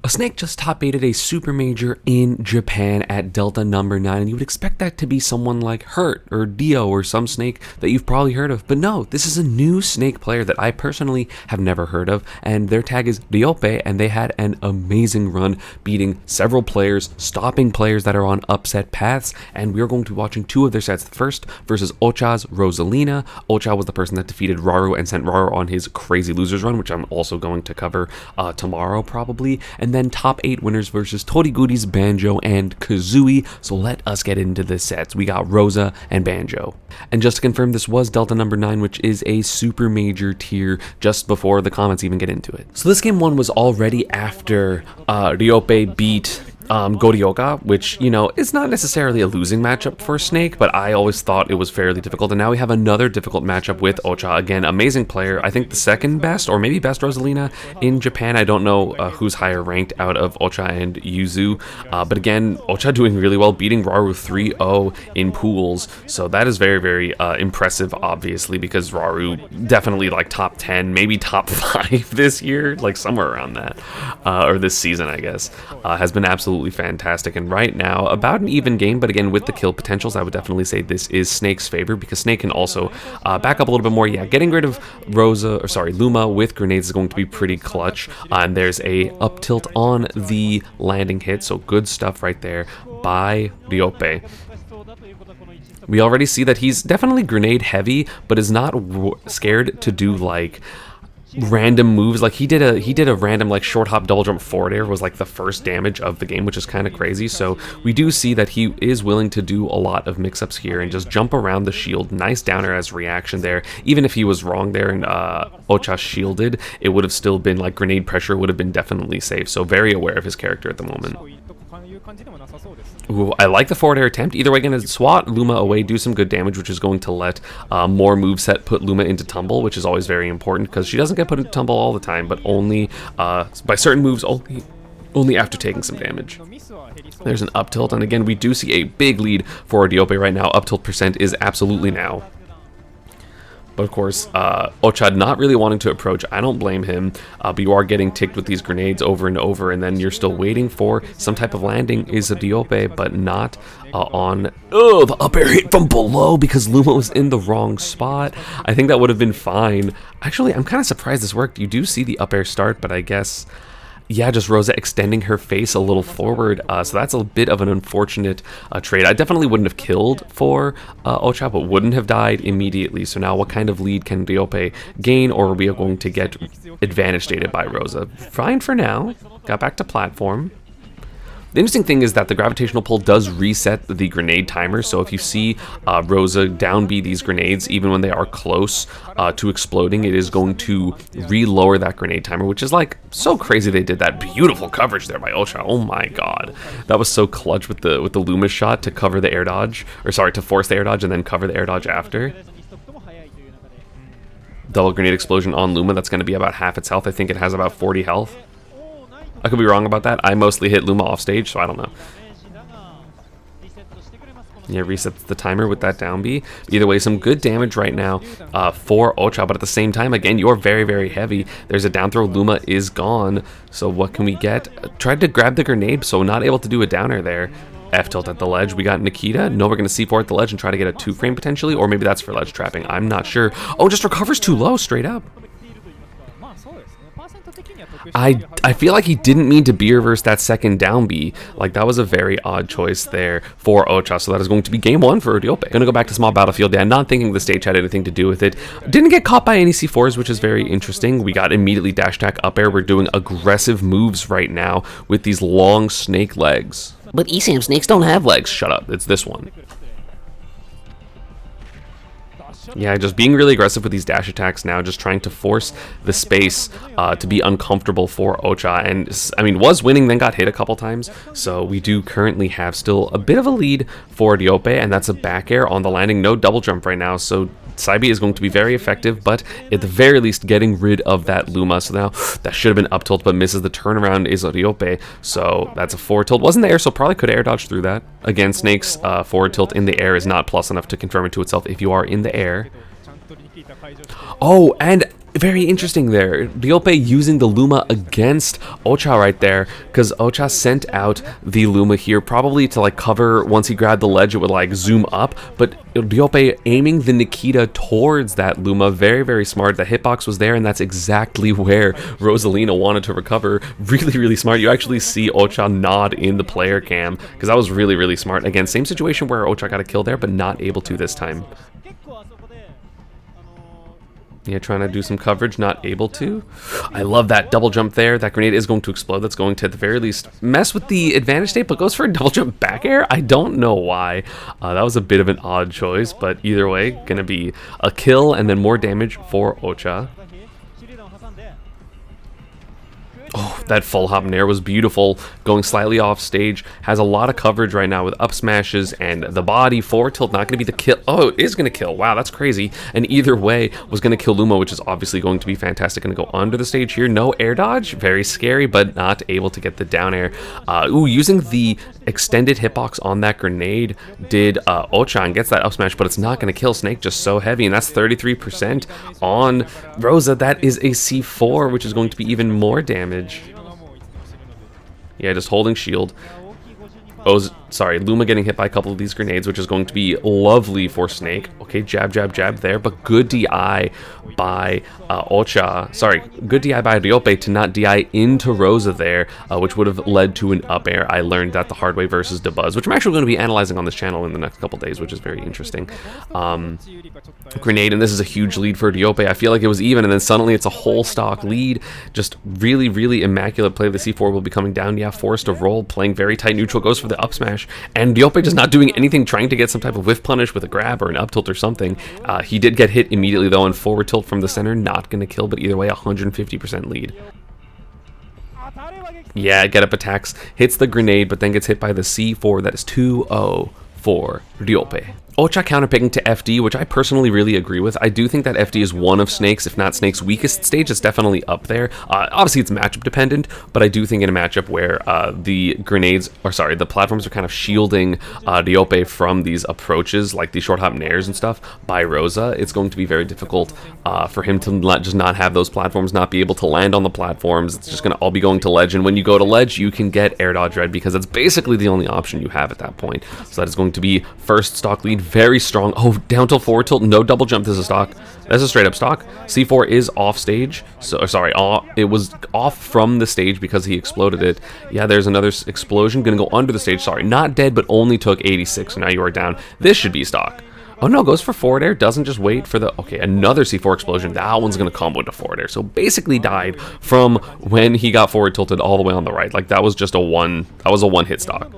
A snake just top 8'd a super major in Japan at Delta number 9, and you would expect that to be someone like Hurt or Dio or some snake that you've probably heard of, but no, this is a new snake player that I personally have never heard of, and their tag is Ryopei, and they had an amazing run, beating several players, stopping players that are on upset paths, and we're going to be watching two of their sets. The first versus Ocha's Rosalina. Ocha was the person that defeated Raru and sent Raru on his crazy losers run, which I'm also going to cover tomorrow probably, and then top 8 winners versus Toriguchi's Banjo and Kazooie. So let us get into the sets. We got Rosa and Banjo. And just to confirm, this was Delta number 9, which is a super major tier, just before the comments even get into it. So this game 1 was already after Ryopei beat Goryoka, which, you know, is not necessarily a losing matchup for Snake, but I always thought it was fairly difficult. And now we have another difficult matchup with Ocha. Again, amazing player. I think the second best, or maybe best Rosalina in Japan. I don't know who's higher ranked out of Ocha and Yuzu. But again, Ocha doing really well, beating Raru 3-0 in pools. So that is very, very impressive, obviously, because Raru definitely like top 10, maybe top 5 this year, like somewhere around that, or this season, I guess, has been absolutely fantastic. And right now, about an even game, but again, with the kill potentials, I would definitely say this is Snake's favor, because Snake can also back up a little bit more. Yeah, getting rid of Luma with grenades is going to be pretty clutch. And there's a up tilt on the landing hit, so good stuff right there by Ryopei. We already see that he's definitely grenade heavy, but is not scared to do like random moves. Like he did a random like short hop double jump forward air was like the first damage of the game, which is kind of crazy. So we do see that he is willing to do a lot of mix-ups here and just jump around the shield. Nice downer as reaction there. Even if he was wrong there and Ocha shielded, it would have still been like grenade pressure would have been definitely safe. So very aware of his character at the moment. Ooh, I like the forward air attempt. Either way, going to swat Luma away, do some good damage, which is going to let more moveset put Luma into tumble, which is always very important because she doesn't get put into tumble all the time, but only by certain moves, only after taking some damage. There's an up tilt, and again, we do see a big lead for Ryopei right now. Up tilt percent is absolutely now. But of course, Ocha not really wanting to approach. I don't blame him, but you are getting ticked with these grenades over and over, and then you're still waiting for some type of landing. Is a Ryopei, but not on the up air hit from below because Luma was in the wrong spot. I think that would have been fine. Actually, I'm kind of surprised this worked. You do see the up air start, but I guess, yeah, just Rosa extending her face a little forward, so that's a bit of an unfortunate trade. I definitely wouldn't have killed for Ocha, but wouldn't have died immediately. So now what kind of lead can Ryopei gain, or are we going to get advantage stated by Rosa? Fine for now. Got back to platform. The interesting thing is that the gravitational pull does reset the grenade timer, so if you see Rosa down B these grenades, even when they are close to exploding, it is going to re-lower that grenade timer, which is like so crazy they did that. Beautiful coverage there by Ocha. Oh my god. That was so clutch with the Luma shot to cover the air dodge, or sorry, to force the air dodge and then cover the air dodge after. Double grenade explosion on Luma, that's going to be about half its health. I think it has about 40 health. I could be wrong about that. I mostly hit Luma off stage, so I don't know. Yeah, resets the timer with that down B. Either way, some good damage right now for Ocha, but at the same time, again, you're very, very heavy. There's a down throw. Luma is gone. So what can we get? Tried to grab the grenade, so not able to do a downer there. F tilt at the ledge. We got Nikita. No, we're going to C4 at the ledge and try to get a 2-frame potentially, or maybe that's for ledge trapping. I'm not sure. Oh, just recovers too low, straight up. I feel like he didn't mean to B reverse that second down B. Like, that was a very odd choice there for Ocha. So that is going to be game 1 for Ryopei. Gonna go back to small battlefield. Yeah, not thinking the stage had anything to do with it. Didn't get caught by any C4s, which is very interesting. We got immediately dash attack up air. We're doing aggressive moves right now with these long snake legs. But ESAM snakes don't have legs. Shut up. It's this one. Yeah, just being really aggressive with these dash attacks now, just trying to force the space to be uncomfortable for Ocha. And, I mean, was winning, then got hit a couple times. So we do currently have still a bit of a lead for Ryopei, and that's a back air on the landing. No double jump right now, so Saibi is going to be very effective, but at the very least getting rid of that Luma. So now that should have been up tilt, but misses the turnaround is Ryopei. So that's a forward tilt. Wasn't the air, so probably could air dodge through that. Again, Snake's forward tilt in the air is not plus enough to confirm it to itself if you are in the air. Oh, and very interesting there. Ryopei using the Luma against Ocha right there, because Ocha sent out the Luma here probably to like cover once he grabbed the ledge, it would like zoom up, but Ryopei aiming the Nikita towards that Luma. Very, very smart. The hitbox was there, and that's exactly where Rosalina wanted to recover. Really, really smart. You actually see Ocha nod in the player cam, because that was really, really smart. Again, same situation where Ocha got a kill there, but not able to this time. Yeah, trying to do some coverage, not able to. I love that double jump there. That grenade is going to explode. That's going to, at the very least, mess with the advantage state, but goes for a double jump back air. I don't know why. That was a bit of an odd choice, but either way, gonna be a kill and then more damage for Ocha. Oh, that full hop nair was beautiful. Going slightly off stage. Has a lot of coverage right now with up smashes and the body. Forward tilt not going to be the kill. Oh, it is going to kill. Wow, that's crazy. And either way was going to kill Luma, which is obviously going to be fantastic. Going to go under the stage here. No air dodge. Very scary, but not able to get the down air. Using the extended hitbox on that grenade did Ocha and gets that up smash, but it's not going to kill Snake, just so heavy. And that's 33% on Rosa. That is a C4, which is going to be even more damage. Yeah, just holding shield. Oh, sorry, Luma getting hit by a couple of these grenades, which is going to be lovely for Snake. Okay, jab, jab, jab there, but good DI by Ocha. Sorry, good DI by Ryopei to not DI into Rosa there, which would have led to an up air. I learned that the hard way versus Dabuz, which I'm actually going to be analyzing on this channel in the next couple days, which is very interesting. Grenade, and this is a huge lead for Ryopei. I feel like it was even, and then suddenly it's a whole stock lead. Just really, really immaculate play. The C4 will be coming down. Yeah, forced to roll, playing very tight neutral, goes for the up smash, and Ryopei just not doing anything, trying to get some type of whiff punish with a grab or an up tilt or something. He did get hit immediately though, and forward tilt from the center, not going to kill, but either way, 150% lead. Yeah, get up attacks, hits the grenade, but then gets hit by the C4. That is 2-0 for Ryopei. Ocha counterpicking to FD, which I personally really agree with. I do think that FD is one of Snake's, if not Snake's weakest stage. It's definitely up there. Obviously, it's matchup dependent, but I do think in a matchup where the grenades, or sorry, the platforms are kind of shielding Ryopei from these approaches, like the short hop nairs and stuff, by Rosa, it's going to be very difficult for him to just not have those platforms, not be able to land on the platforms. It's just going to all be going to ledge, and when you go to ledge, you can get air dodge red, because that's basically the only option you have at that point. So that is going to be first stock lead. Very strong. Oh, down tilt, forward tilt, no double jump. This is a stock. That's a straight up stock. C4 is off stage. So sorry, it was off from the stage because he exploded it. Yeah, there's another explosion. Gonna go under the stage. Sorry, not dead, but only took 86. So now you are down. This should be stock. Oh no, goes for forward air, doesn't just wait for the, okay, another C4 explosion. That one's gonna combo to forward air. So basically died from when he got forward tilted all the way on the right. Like that was just a one hit stock.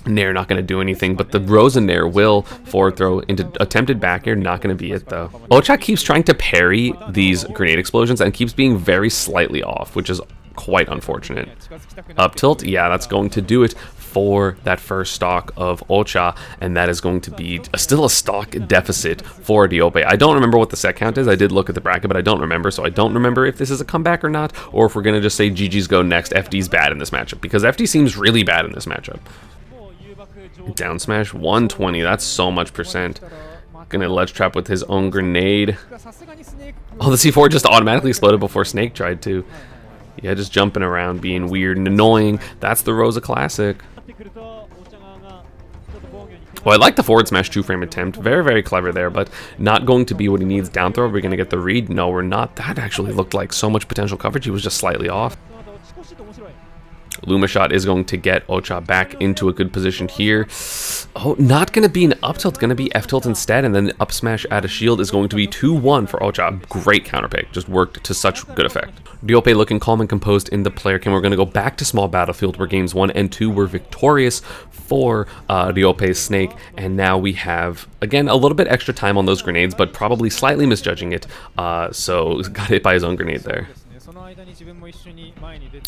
Nair not going to do anything, but the Rosa Nair will forward throw into attempted back air, not going to be it though. Ocha keeps trying to parry these grenade explosions and keeps being very slightly off, which is quite unfortunate. Up tilt, yeah, that's going to do it for that first stock of Ocha, and that is going to be still a stock deficit for Ryopei. I don't remember what the set count is. I did look at the bracket, but I don't remember, so I don't remember if this is a comeback or not, or if we're going to just say GG's go next. FD's bad in this matchup, because FD seems really bad in this matchup. Down smash 120, that's so much percent. Gonna ledge trap with his own grenade. Oh, the C4 just automatically exploded before Snake tried to. Yeah, just jumping around, being weird and annoying. That's the Rosa classic. Well, I like the forward smash 2-frame attempt. Very, very clever there, but not going to be what he needs. Down throw, we're going to get the read. No, we're not. That actually looked like so much potential coverage. He was just slightly off. Luma shot is going to get Ocha back into a good position here. Oh, not going to be an up tilt, going to be F tilt instead, and then the up smash at a shield is going to be 2-1 for Ocha. Great counter pick, just worked to such good effect. Ryopei looking calm and composed in the player cam. We're going to go back to small battlefield where games 1 and 2 were victorious for Ryopei's Snake, and now we have, again, a little bit extra time on those grenades, but probably slightly misjudging it, so got hit by his own grenade there.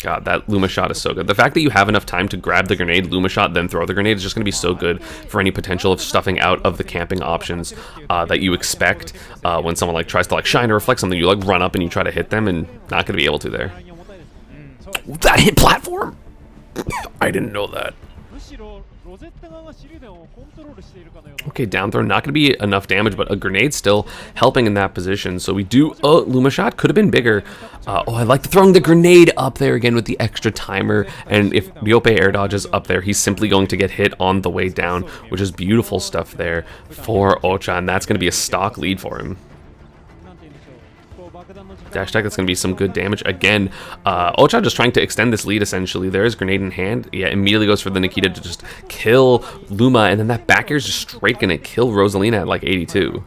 God, that Luma shot is so good. The fact that you have enough time to grab the grenade, Luma shot, then throw the grenade is just going to be so good for any potential of stuffing out of the camping options that you expect when someone like tries to like shine or reflect something. You like run up and you try to hit them, and not going to be able to there. That hit platform? I didn't know that. Okay, down throw, not going to be enough damage, but a grenade still helping in that position. So we do, Luma shot could have been bigger. I like throwing the grenade up there again with the extra timer. And if Ryopei air dodges up there, he's simply going to get hit on the way down, which is beautiful stuff there for Ocha. And that's going to be a stock lead for him. Dash attack, that's going to be some good damage. Again, Ocha just trying to extend this lead, essentially. There is grenade in hand. Yeah, immediately goes for the Nikita to just kill Luma, and then that back air is just straight going to kill Rosalina at like 82.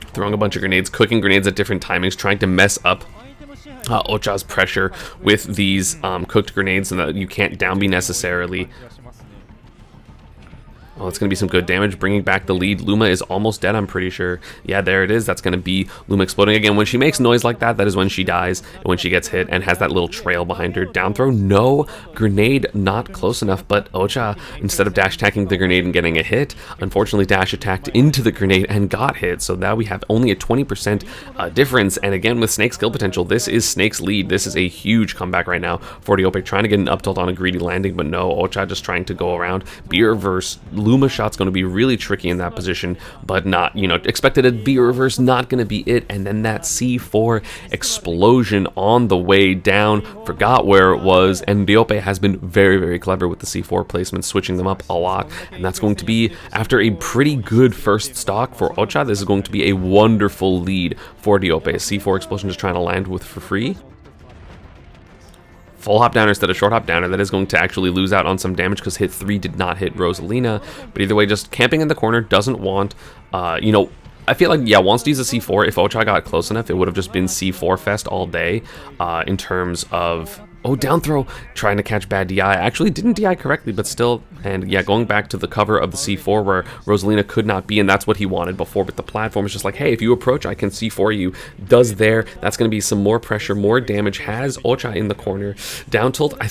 Throwing a bunch of grenades, cooking grenades at different timings, trying to mess up Ocha's pressure with these cooked grenades, and that you can't down B necessarily. Oh, it's going to be some good damage, bringing back the lead. Luma is almost dead, I'm pretty sure. Yeah, there it is. That's going to be Luma exploding again. When she makes noise like that, that is when she dies, and when she gets hit and has that little trail behind her. Down throw, no. Grenade, not close enough, but Ocha, instead of dash attacking the grenade and getting a hit, unfortunately dash attacked into the grenade and got hit. So now we have only a 20% difference, and again, with Snake's skill potential, this is Snake's lead. This is a huge comeback right now for Ryopei, trying to get an up tilt on a greedy landing, but no, Ocha just trying to go around. Be reverse. Luma shot's going to be really tricky in that position, but not, expected a B reverse, not going to be it. And then that C4 explosion on the way down, forgot where it was, and Ryopei has been very, very clever with the C4 placements, switching them up a lot, and that's going to be, after a pretty good first stock for Ocha, this is going to be a wonderful lead for Ryopei. C4 explosion just trying to land with for free. Full hop downer instead of short hop downer. That is going to actually lose out on some damage because hit 3 did not hit Rosalina. But either way, just camping in the corner, doesn't want, I feel like, yeah, wants to use a C4. If Ocha got close enough, it would have just been C4 fest all day in terms of... Oh, down throw, trying to catch bad DI. Actually didn't DI correctly, but still. And yeah, going back to the cover of the C4 where Rosalina could not be, and that's what he wanted before. But the platform is just like, hey, if you approach, I can C4 you. Does there. That's going to be some more pressure, more damage. Has Ocha in the corner. Down tilt, I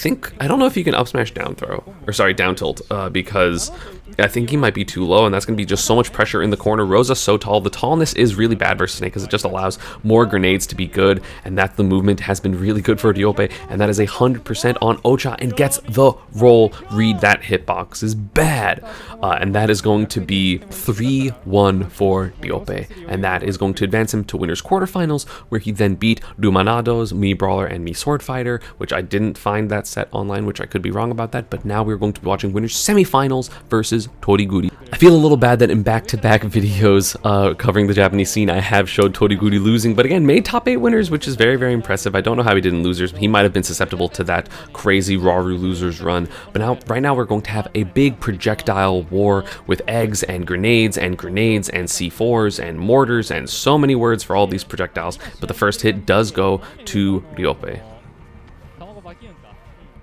don't know if you can up smash down throw. Or sorry, down tilt, because I think he might be too low, and that's going to be just so much pressure in the corner. Rosa's so tall. The tallness is really bad versus Snake because it just allows more grenades to be good, and that the movement has been really good for Ryopei, and that is 100% on Ocha, and gets the roll read. That hitbox is bad, and that is going to be 3-1 for Ryopei, and that is going to advance him to winners quarterfinals, where he then beat Dumanados, Me Brawler, and Me Sword Fighter, which I didn't find that set online, which I could be wrong about that, but now we're going to be watching winners semifinals versus Toriguri. I feel a little bad that in back-to-back videos covering the Japanese scene, I have showed Toriguri losing, but again, made top 8 winners, which is very, very impressive. I don't know how he did in losers. He might have been susceptible to that crazy Raru losers run, but right now we're going to have a big projectile war with eggs and grenades and C4s and mortars and so many words for all these projectiles, but the first hit does go to Ryopei.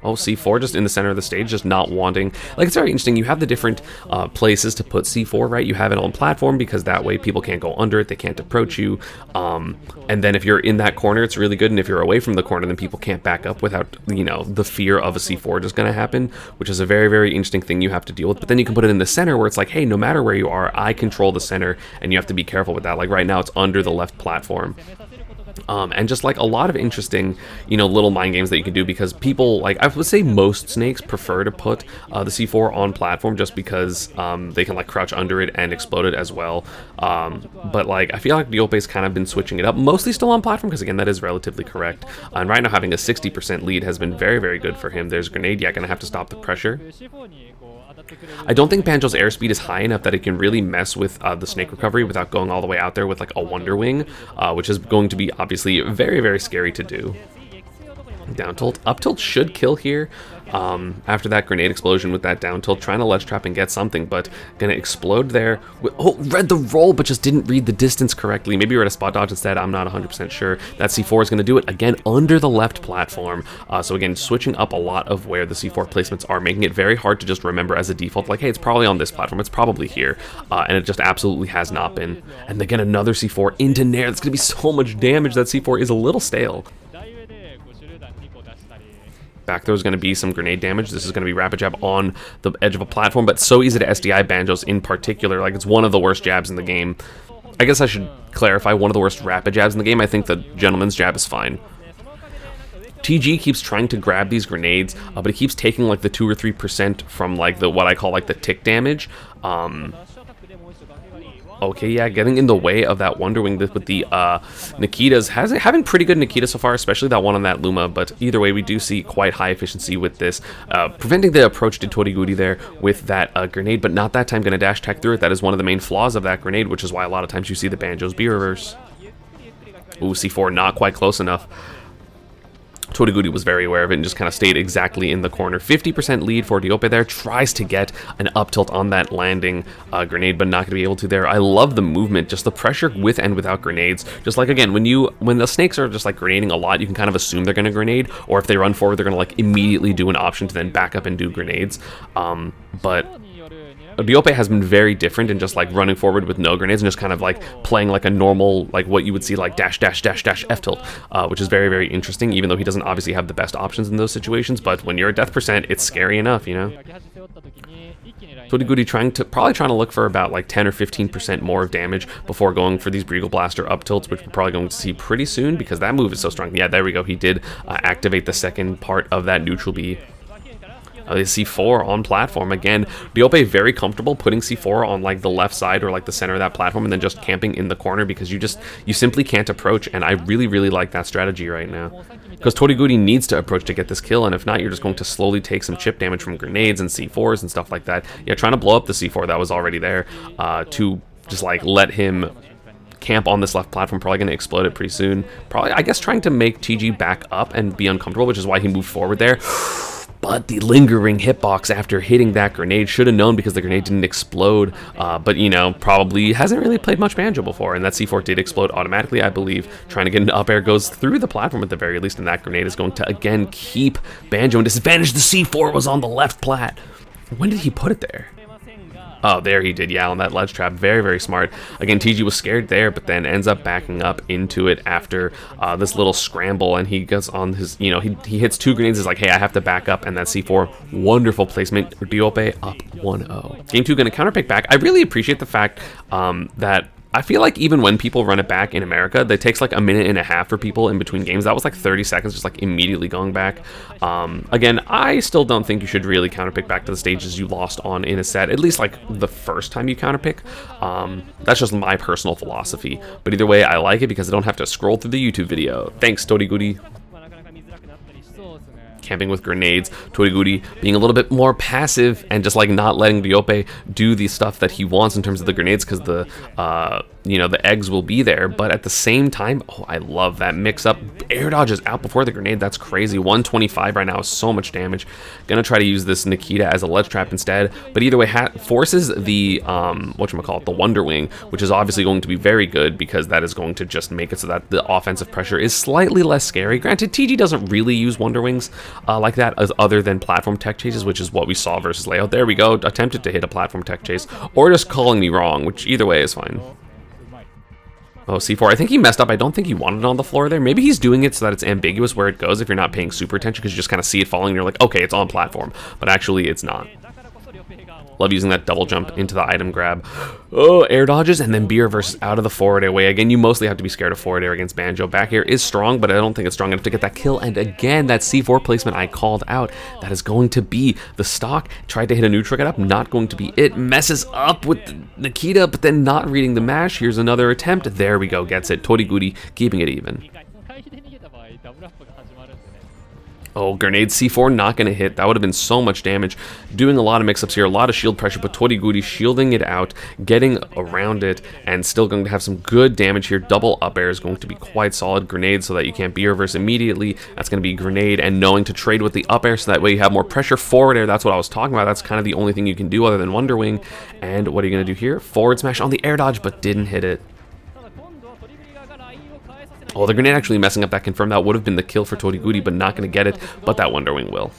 Oh, C4 just in the center of the stage, just not wanting. Like, it's very interesting. You have the different places to put C4, right? You have it on platform because that way people can't go under it. They can't approach you. And then if you're in that corner, it's really good. And if you're away from the corner, then people can't back up without, the fear of a C4 just going to happen, which is a very, very interesting thing you have to deal with. But then you can put it in the center where it's like, hey, no matter where you are, I control the center, and you have to be careful with that. Like right now, it's under the left platform. And just like a lot of interesting, little mind games that you can do, because people, like, I would say most snakes prefer to put the C4 on platform just because they can like crouch under it and explode it as well. But like, I feel like Ryopei's kind of been switching it up, mostly still on platform because again, that is relatively correct. And right now having a 60% lead has been very, very good for him. There's grenade, yeah, gonna have to stop the pressure. I don't think Banjo's airspeed is high enough that it can really mess with the snake recovery without going all the way out there with like a Wonder Wing, which is going to be obviously very, very scary to do. Down tilt. Up tilt should kill here. After that grenade explosion with that down tilt, trying to ledge trap and get something, but gonna explode there. Read the roll, but just didn't read the distance correctly. Maybe read a spot dodge instead. I'm not 100% sure. That C4 is gonna do it again under the left platform. So again, switching up a lot of where the C4 placements are, making it very hard to just remember as a default, like, hey, it's probably on this platform. It's probably here. And it just absolutely has not been. And again, another C4 into Nair. That's gonna be so much damage. That C4 is a little stale. Back throw is going to be some grenade damage. This is going to be rapid jab on the edge of a platform, but so easy to SDI Banjos in particular. Like, it's one of the worst jabs in the game. I guess I should clarify, one of the worst rapid jabs in the game. I think the gentleman's jab is fine. TG keeps trying to grab these grenades, but it keeps taking like the 2 or 3% from like the what I call like the tick damage. Okay, yeah, getting in the way of that Wonder Wing with the Nikitas. Having pretty good Nikita so far, especially that one on that Luma, but either way, we do see quite high efficiency with this. Preventing the approach to Toriguri there with that grenade, but not that time going to dash tech through it. That is one of the main flaws of that grenade, which is why a lot of times you see the Banjo's B reverse. Ooh, C4 not quite close enough. Toriguri was very aware of it and just kind of stayed exactly in the corner. 50% lead for Ryopei there. Tries to get an up tilt on that landing grenade, but not going to be able to there. I love the movement, just the pressure with and without grenades. Just like, again, when the snakes are just like grenading a lot, you can kind of assume they're going to grenade, or if they run forward, they're going to like immediately do an option to then back up and do grenades. But Ryopei has been very different in just like running forward with no grenades and just kind of like playing like a normal, like what you would see like dash dash dash dash F tilt, which is very, very interesting, even though he doesn't obviously have the best options in those situations. But when you're at death percent, it's scary enough, you know. Toriguri probably trying to look for about like 10 or 15% more of damage before going for these Breagle Blaster up tilts, which we're probably going to see pretty soon because that move is so strong. Yeah, there we go. He did activate the second part of that neutral B. They C4 on platform again. Ryopei very comfortable putting C4 on like the left side or like the center of that platform and then just camping in the corner because you simply can't approach, and I really, really like that strategy right now because Toriguri needs to approach to get this kill, and if not, you're just going to slowly take some chip damage from grenades and C4s and stuff like that. Yeah, trying to blow up the C4 that was already there to just like let him camp on this left platform, probably going to explode it pretty soon. Probably, I guess, trying to make TG back up and be uncomfortable, which is why he moved forward there. But the lingering hitbox after hitting that grenade, should have known because the grenade didn't explode. But, you know, probably hasn't really played much Banjo before. And that C4 did explode automatically, I believe. Trying to get an up air goes through the platform at the very least. And that grenade is going to, again, keep Banjo in disadvantage. The C4 was on the left plat. When did he put it there? Oh, there he did, yeah, on that ledge trap. Very, very smart. Again, TG was scared there, but then ends up backing up into it after this little scramble, and he gets on his, you know, he hits 2 grenades, is like, hey, I have to back up, and that C4, wonderful placement. Ryopei up 1-0. Game 2 going to counterpick back. I really appreciate the fact that I feel like even when people run it back in America, it takes like a minute and a half for people in between games. That was like 30 seconds, just like immediately going back. Again, I still don't think you should really counterpick back to the stages you lost on in a set, at least like the first time you counterpick. That's just my personal philosophy. But either way, I like it because I don't have to scroll through the YouTube video. Thanks, Toriguri. Camping with grenades, Toriguri being a little bit more passive and just like not letting Ryopei do the stuff that he wants in terms of the grenades because the you know, the eggs will be there, but at the same time, oh, I love that mix up. Air dodge is out before the grenade. That's crazy. 125 right now is so much damage. Gonna try to use this Nikita as a ledge trap instead, but either way, forces the whatchamacallit, the Wonder Wing, which is obviously going to be very good because that is going to just make it so that the offensive pressure is slightly less scary. Granted, TG doesn't really use Wonder Wings like that as other than platform tech chases, which is what we saw versus Layout. There we go. Attempted to hit a platform tech chase, or just calling me wrong, which either way is fine. Oh, C4. I think he messed up. I don't think he wanted it on the floor there. Maybe he's doing it so that it's ambiguous where it goes if you're not paying super attention because you just kind of see it falling and you're like, okay, it's on platform. But actually, it's not. Love using that double jump into the item grab. Oh, air dodges and then B reverse out of the forward air way. Again, you mostly have to be scared of forward air against Banjo. Back air is strong, but I don't think it's strong enough to get that kill. And again, that C4 placement I called out, that is going to be the stock. Tried to hit a neutral get up, not going to be it. Messes up with Nikita, but then not reading the mash. Here's another attempt. There we go, gets it. Toriguri keeping it even. Oh, grenade C4 not going to hit. That would have been so much damage. Doing a lot of mix-ups here, a lot of shield pressure, but Toriguri shielding it out, getting around it, and still going to have some good damage here. Double up air is going to be quite solid. Grenade so that you can't B-reverse immediately. That's going to be grenade, and knowing to trade with the up air so that way you have more pressure. Forward air, that's what I was talking about. That's kind of the only thing you can do other than Wonder Wing. And what are you going to do here? Forward smash on the air dodge, but didn't hit it. Oh, the grenade actually messing up that confirm. That would have been the kill for Toriguri, but not going to get it. But that Wonder Wing will.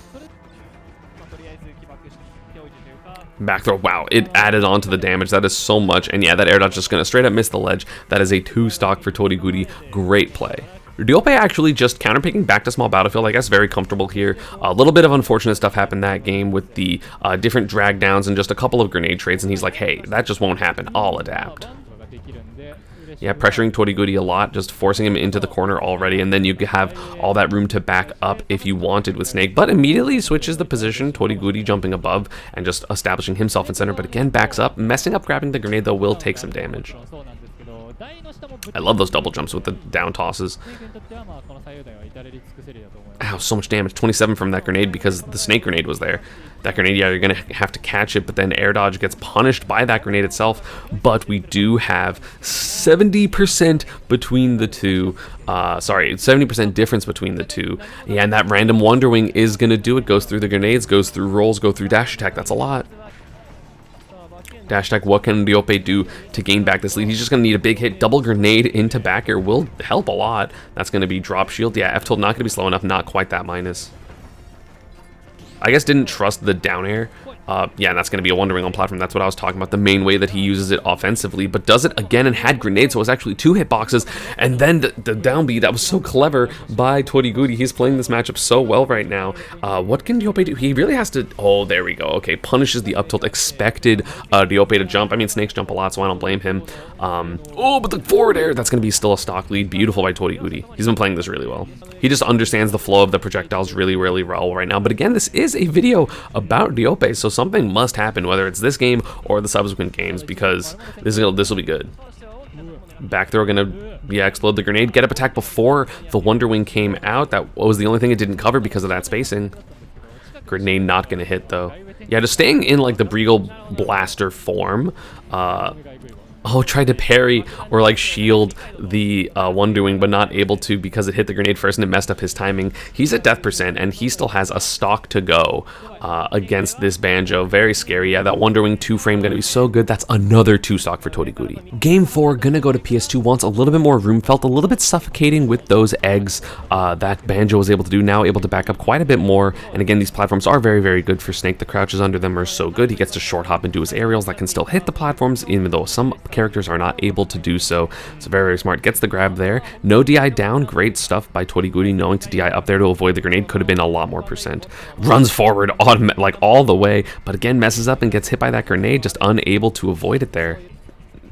Back throw. Wow, it added on to the damage. That is so much. And yeah, that air dodge just going to straight up miss the ledge. That is a 2 stock for Toriguri. Great play. Ryopei actually just counterpicking back to small battlefield, I guess, very comfortable here. A little bit of unfortunate stuff happened that game with the different drag downs and just a couple of grenade trades, and he's like, hey, that just won't happen. I'll adapt. Yeah, pressuring Toriguri a lot, just forcing him into the corner already, and then you have all that room to back up if you wanted with Snake, but immediately switches the position, Toriguri jumping above and just establishing himself in center, but again backs up, messing up grabbing the grenade though will take some damage. I love those double jumps with the down tosses. Ow, so much damage. 27 from that grenade because the Snake grenade was there. That grenade, yeah, you're going to have to catch it, but then air dodge gets punished by that grenade itself. But we do have 70% between the two. 70% difference between the two. Yeah, and that random Wonder Wing is going to do it. Goes through the grenades, goes through rolls, go through dash attack. That's a lot. Dash attack, what can Ryopei do to gain back this lead? He's just going to need a big hit. Double grenade into back air will help a lot. That's going to be drop shield. Yeah, F-tilt not going to be slow enough. Not quite that minus. I guess didn't trust the down air. Yeah, that's going to be a Wonder Wing on platform. That's what I was talking about. The main way that he uses it offensively, but does it again and had grenades, so it was actually 2 hitboxes. And then the down B, that was so clever by Toriguri. He's playing this matchup so well right now. What can Ryopei do? He really has to... Oh, there we go. Okay, punishes the up tilt. Expected Ryopei to jump. I mean, Snakes jump a lot, so I don't blame him. Oh, but the forward air, that's going to be still a stock lead. Beautiful by Toriguri. He's been playing this really well. He just understands the flow of the projectiles really, really well right now. But again, this is a video about Ryopei, so something must happen, whether it's this game or the subsequent games, because this will be good. Back throw gonna, yeah, explode the grenade. Get up attack before the Wonder Wing came out. That was the only thing it didn't cover because of that spacing. Grenade not gonna hit though. Yeah, just staying in like the Breagle Blaster form. Oh, tried to parry or like shield the Wonder Wing, but not able to because it hit the grenade first and it messed up his timing. He's at death percent and he still has a stock to go against this Banjo. Very scary. Yeah, that Wonder Wing 2-frame gonna be so good. That's another 2 stock for Toriguri. Game 4 gonna go to PS2. Wants a little bit more room. Felt a little bit suffocating with those eggs that Banjo was able to do. Now able to back up quite a bit more. And again, these platforms are very, very good for Snake. The crouches under them are so good. He gets to short hop and do his aerials that can still hit the platforms, even though some characters are not able to do so. So very, very smart. Gets the grab there. No DI down. Great stuff by Toriguri, knowing to DI up there to avoid the grenade. Could have been a lot more percent. Runs forward like all the way, but again messes up and gets hit by that grenade, just unable to avoid it there.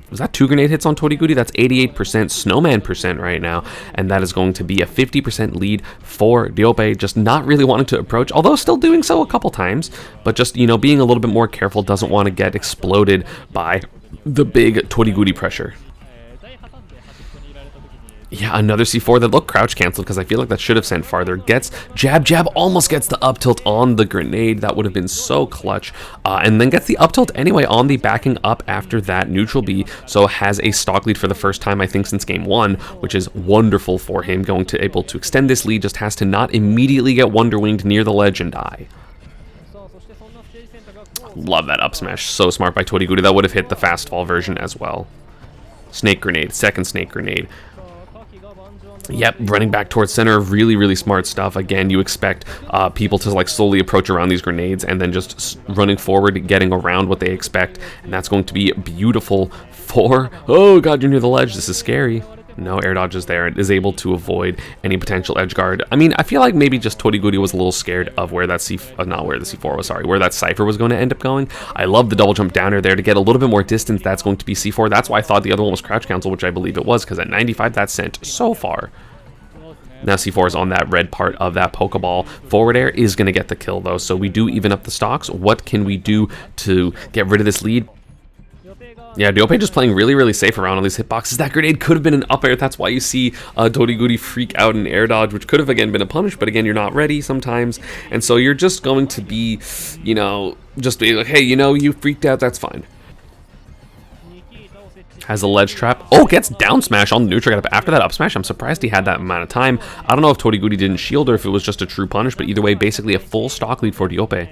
Was that 2 grenade hits on Toriguri? That's 88% snowman percent right now, and that is going to be a 50% lead for Ryopei, just not really wanting to approach, although still doing so a couple times, but just, you know, being a little bit more careful, doesn't want to get exploded by the big Toriguri pressure. Yeah, another C4 that looked crouch canceled because I feel like that should have sent farther. Gets jab, almost gets the up tilt on the grenade. That would have been so clutch. And then gets the up tilt anyway on the backing up after that neutral B. So has a stock lead for the first time, I think, since game 1, which is wonderful for him. Going to able to extend this lead, just has to not immediately get Wonder Winged near the ledge and die. Love that up smash. So smart by Toriguri. That would have hit the fast fall version as well. Snake grenade, second snake grenade. Yep, running back towards center, really, really smart stuff. Again, you expect people to like slowly approach around these grenades and then just running forward, getting around what they expect. And that's going to be beautiful for... Oh god, you're near the ledge. This is scary. No, air dodge is there. It is able to avoid any potential edge guard. I mean, I feel like maybe just Toriguri was a little scared of where that not where the C4 was, sorry, where that Cypher was going to end up going. I love the double jump downer there to get a little bit more distance. That's going to be C4. That's why I thought the other one was crouch cancel, which I believe it was, because at 95 that sent so far. Now C4 is on that red part of that Pokeball. Forward air is going to get the kill though, so we do even up the stocks. What can we do to get rid of this lead? Yeah, Ryopei just playing really, really safe around on these hitboxes. That grenade could have been an up air. That's why you see Toriguri freak out in air dodge, which could have, again, been a punish. But again, you're not ready sometimes. And so you're just going to be, you know, just be like, hey, you know, you freaked out. That's fine. Has a ledge trap. Oh, gets down smash on the neutral. After that up smash, I'm surprised he had that amount of time. I don't know if Toriguri didn't shield or if it was just a true punish. But either way, basically a full stock lead for Ryopei.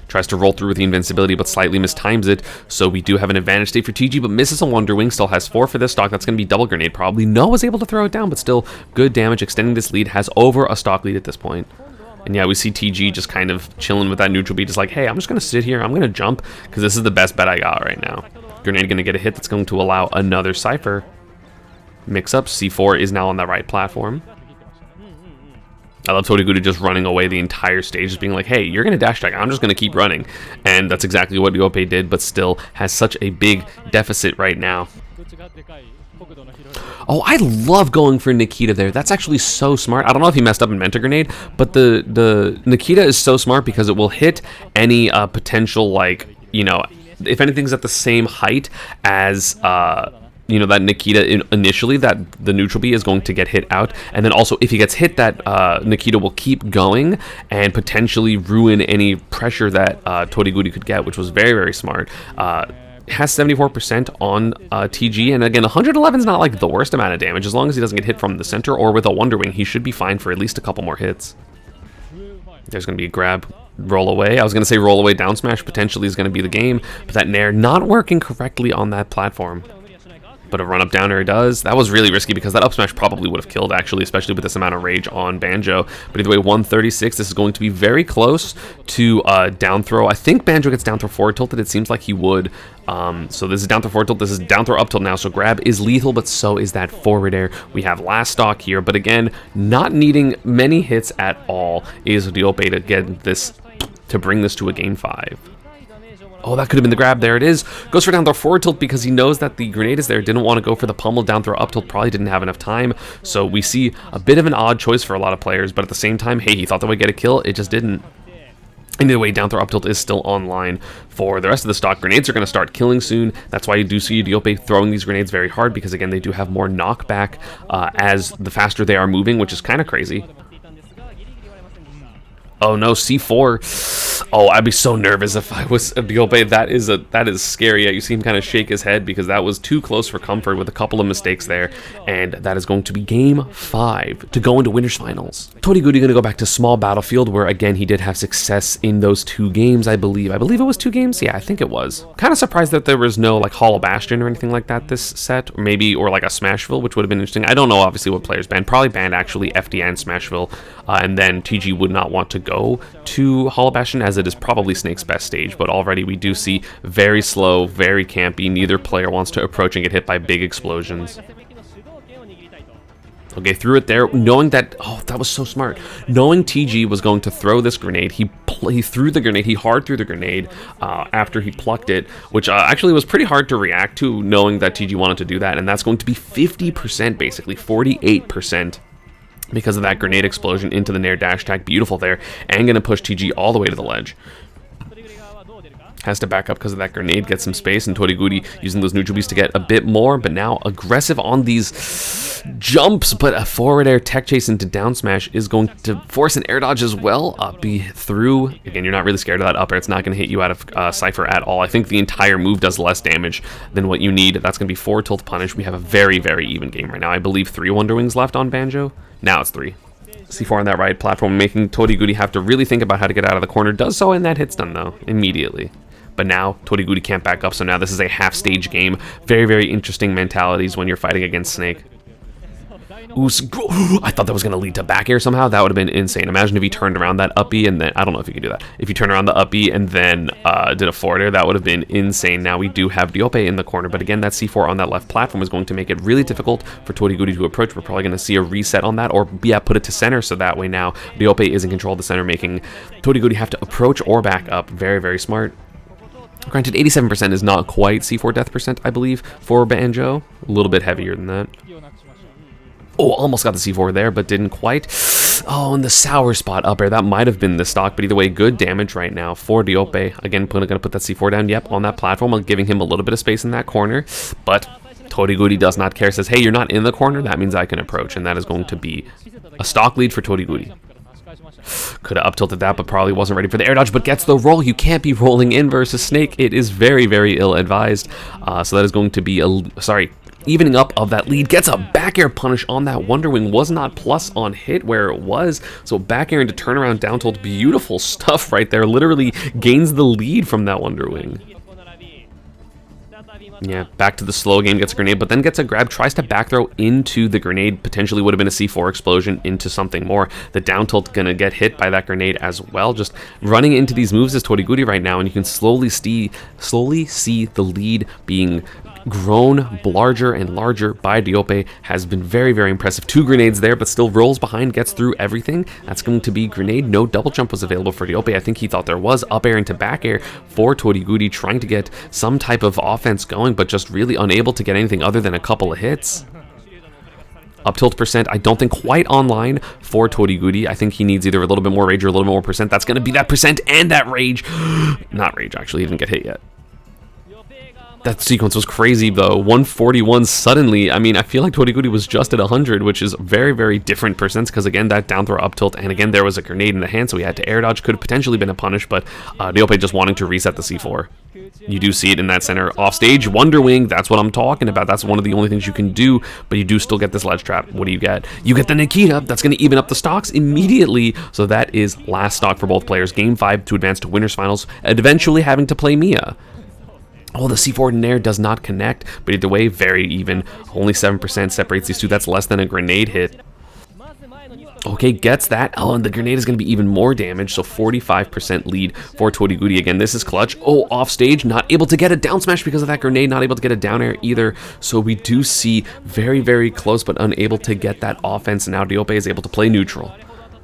Tries to roll through with the invincibility, but slightly mistimes it. So we do have an advantage state for TG, but misses a Wonder Wing. Still has 4 for this stock. That's going to be double grenade probably. No was able to throw it down, but still good damage. Extending this lead. Has over a stock lead at this point. And yeah, we see TG just kind of chilling with that neutral beat. Just like, hey, I'm just going to sit here. I'm going to jump because this is the best bet I got right now. Grenade going to get a hit that's going to allow another Cypher. Mix up. C4 is now on the right platform. I love Toriguri just running away the entire stage, just being like, hey, you're going to dash attack, I'm just going to keep running. And that's exactly what Ryopei did, but still has such a big deficit right now. Oh, I love going for Nikita there. That's actually so smart. I don't know if he messed up and meant a grenade, but the Nikita is so smart because it will hit any potential, like, you know, if anything's at the same height as you know, that Nikita initially, that the neutral B is going to get hit out, and then also if he gets hit, that Nikita will keep going and potentially ruin any pressure that Toriguri could get, which was very, very smart. Has 74% on TG, and again, 111 is not like the worst amount of damage. As long as he doesn't get hit from the center or with a Wonder Wing, he should be fine for at least a couple more hits. There's going to be a grab, roll away. I was going to say roll away down smash potentially is going to be the game, but that Nair not working correctly on that platform. But a run up down air does. That was really risky because that up smash probably would have killed, actually, especially with this amount of rage on Banjo. But either way, 136. This is going to be very close to down throw. I think Banjo gets down throw forward tilted. It seems like he would. So this is down throw forward tilt. This is down throw up tilt now. So grab is lethal, but so is that forward air. We have last stock here, but again, not needing many hits at all is Ryopei to get this, to bring this to a game 5. Oh, that could have been the grab. There it is. Goes for down throw forward tilt because he knows that the grenade is there. Didn't want to go for the pummel down throw up tilt. Probably didn't have enough time. So we see a bit of an odd choice for a lot of players. But at the same time, hey, he thought that would get a kill. It just didn't. Either way, down throw up tilt is still online for the rest of the stock. Grenades are going to start killing soon. That's why you do see Ryopei throwing these grenades very hard because, again, they do have more knockback as the faster they are moving, which is kind of crazy. Oh no, C4. Oh, I'd be so nervous if I was Ryopei. That is scary. Yeah, you see him kind of shake his head because that was too close for comfort with a couple of mistakes there. And that is going to be game 5 to go into winners finals. Toriguri going to go back to small battlefield where, again, he did have success in those 2 games, I believe. I believe it was 2 games. Yeah, I think it was. Kind of surprised that there was no like Hollow Bastion or anything like that this set, or maybe, or like a Smashville, which would have been interesting. I don't know obviously what players banned. Probably banned actually FD and Smashville, and then TG would not want to go to Hollow Bastion as it is probably Snake's best stage, but already we do see very slow, very campy. Neither player wants to approach and get hit by big explosions. Okay, threw it there, knowing that, oh, that was so smart. Knowing TG was going to throw this grenade, he threw the grenade, he hard threw the grenade after he plucked it, which actually was pretty hard to react to, knowing that TG wanted to do that, and that's going to be 50%, basically, 48%. Because of that grenade explosion into the Nair dash attack. Beautiful there. And going to push TG all the way to the ledge. Has to back up because of that grenade, get some space, and Toriguri using those neutral Bs to get a bit more, but now aggressive on these jumps, but a forward air tech chase into down smash is going to force an air dodge as well. Be through. Again, you're not really scared of that up air. It's not going to hit you out of Cypher at all. I think the entire move does less damage than what you need. That's going to be forward tilt punish. We have a very, very even game right now. I believe 3 Wonder Wings left on Banjo. Now it's 3. C4 on that right platform, making Toriguri have to really think about how to get out of the corner. Does so, and that hits done, though, immediately. But now Toriguri can't back up, so now this is a half-stage game. Very, very interesting mentalities when you're fighting against Snake. Ooh, I thought that was going to lead to back air somehow. That would have been insane. Imagine if he turned around that up B and then, I don't know if you could do that. If you turn around the up B and then did a forward air, that would have been insane. Now we do have Ryopei in the corner, but again, that C4 on that left platform is going to make it really difficult for Toriguri to approach. We're probably going to see a reset on that, or yeah, put it to center, so that way now Ryopei is in control of the center, making Toriguri have to approach or back up. Very, very smart. Granted, 87% is not quite C4 death percent, I believe, for Banjo. A little bit heavier than that. Oh, almost got the C4 there, but didn't quite. Oh, and the sour spot up air. That might have been the stock, but either way, good damage right now for Ryopei. Again, going to put that C4 down, yep, on that platform, giving him a little bit of space in that corner. But Toriguri does not care, says, hey, you're not in the corner, that means I can approach, and that is going to be a stock lead for Toriguri. Could have up-tilted that, but probably wasn't ready for the air dodge, but gets the roll. You can't be rolling in versus Snake. It is very, very ill-advised. So that is going to be evening up of that lead. Gets a back air punish on that Wonder Wing. Was not plus on hit where it was. So back air into turnaround down tilt. Beautiful stuff right there. Literally gains the lead from that Wonder Wing. Yeah, back to the slow game, gets a grenade, but then gets a grab, tries to back throw into the grenade, potentially would have been a C4 explosion into something more. The down tilt gonna get hit by that grenade as well. Just running into these moves is Toriguri right now, and you can slowly see the lead being grown larger and larger by Ryopei has been very, very impressive. 2 grenades there, but still rolls behind, gets through everything. That's going to be grenade. No double jump was available for Ryopei. I think he thought there was. Up air into back air for Toriguri, trying to get some type of offense going, but just really unable to get anything other than a couple of hits. Up tilt percent, I don't think quite online for Toriguri. I think he needs either a little bit more rage or a little bit more percent. That's going to be that percent and that rage. Not rage, actually. He didn't get hit yet. That sequence was crazy, though. 141 suddenly. I mean, I feel like Toriguri was just at 100, which is very, very different percents, because, again, that down throw up tilt, and, again, there was a grenade in the hand, so he had to air dodge. Could have potentially been a punish, but Ryopei just wanting to reset the C4. You do see it in that center offstage. Wonder Wing, that's what I'm talking about. That's one of the only things you can do, but you do still get this ledge trap. What do you get? You get the Nikita. That's going to even up the stocks immediately. So that is last stock for both players. Game 5 to advance to winners finals, and eventually having to play Mia. Oh, the C4 in air does not connect, but either way, very even. Only 7% separates these two. That's less than a grenade hit. Okay, gets that. Oh, and the grenade is going to be even more damage, so 45% lead for Toriguri. Again, this is clutch. Oh, off stage, not able to get a down smash because of that grenade, not able to get a down air either. So we do see very, very close, but unable to get that offense. And now Ryopei is able to play neutral.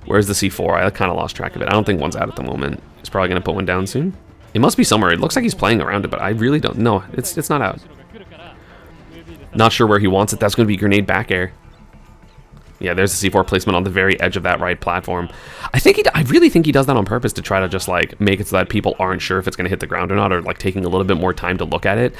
Where's the C4? I kind of lost track of it. I don't think one's out at the moment. He's probably going to put one down soon. It must be somewhere. It looks like he's playing around it, but I really don't know. It's not out. Not sure where he wants it. That's going to be grenade back air. Yeah, there's the C4 placement on the very edge of that right platform. I really think he does that on purpose to try to just like make it so that people aren't sure if it's going to hit the ground or not, or like taking a little bit more time to look at it.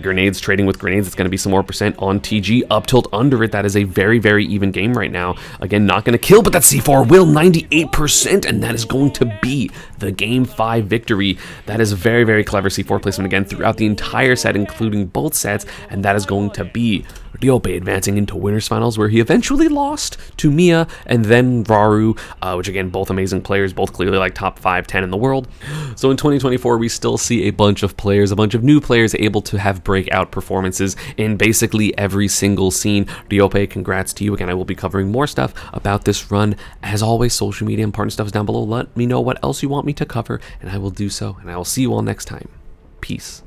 Grenades, trading with grenades, it's going to be some more percent on TG. Up tilt under it. That is a very, very even game right now. Again, not going to kill, but that C4 will 98%, and that is going to be the game 5 victory. That is a very, very clever C4 placement again throughout the entire set, including both sets, and that is going to be Ryopei advancing into winners finals, where he eventually lost to Mia and then Raru, which again, both amazing players, both clearly like top 5, 10 in the world. So in 2024, we still see a bunch of players, a bunch of new players able to have breakout performances in basically every single scene. Ryopei, congrats to you. Again, I will be covering more stuff about this run. As always, social media and partner stuff is down below. Let me know what else you want me to cover, and I will do so, and I will see you all next time. Peace.